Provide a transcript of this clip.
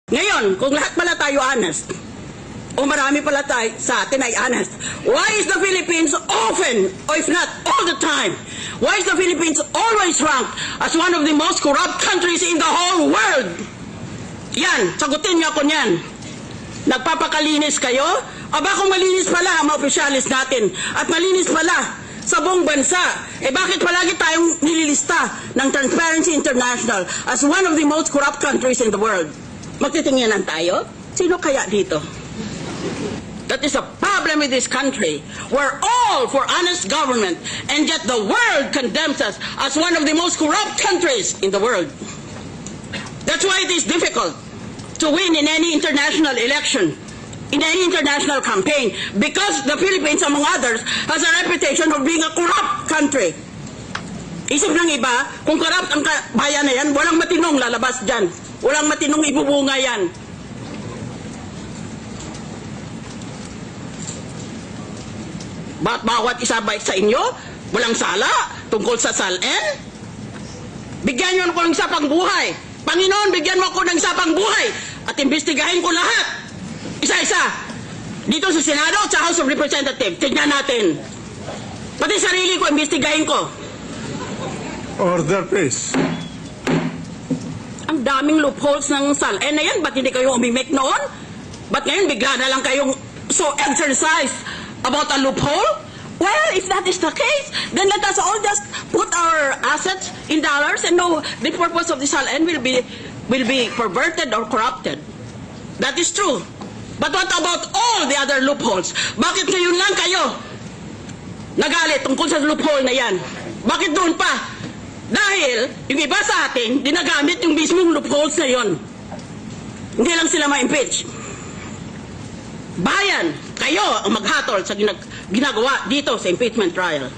Ngayon, kung lahat pala tayo honest, o marami pala tayo sa atin ay honest, why is the Philippines often, or if not all the time, why is the Philippines always ranked as one of the most corrupt countries in the whole world? Yan, sagutin niyo ako niyan. Nagpapakalinis kayo? Aba kung malinis pala ang mga opisyalis natin at malinis pala sa buong bansa, eh bakit palagi tayong nililista ng Transparency International as one of the most corrupt countries in the world? Magtitingnan tayo? Sino kaya dito? That is a problem with this country. We're all for honest government, and yet the world condemns us as one of the most corrupt countries in the world. That's why it is difficult to win in any international election, in any international campaign, because the Philippines, among others, has a reputation of being a corrupt country. Isip ng iba, kung corrupt ang bayan na yan, walang matinong lalabas dyan. Walang matinong ibubunga yan. Bawat isa ba sa inyo, walang sala tungkol sa SALN? Bigyan niyo ako ng sapang buhay. Panginoon, bigyan mo ako ng sapang buhay at imbestigahin ko lahat. Isa-isa. Dito sa Senado at sa House of Representatives. Tignan natin. Pati sarili ko, imbestigahin ko. Order, please. Ang daming loopholes ng SALN na yan. Ba't hindi kayo umimik noon? Ba't ngayon bigla na lang kayong so exercised about a loophole? Well, if that is the case, then let us all just put our assets in dollars and know the purpose of the SALN will be perverted or corrupted. That is true. But what about all the other loopholes? Bakit ngayon lang kayo nagalit tungkol sa loophole na yan? Bakit doon pa? Dahil yung iba sa atin, dinagamit yung mismong loopholes na yon. Hindi lang sila ma-impeach. Bayan, kayo ang maghatol sa ginagawa dito sa impeachment trial.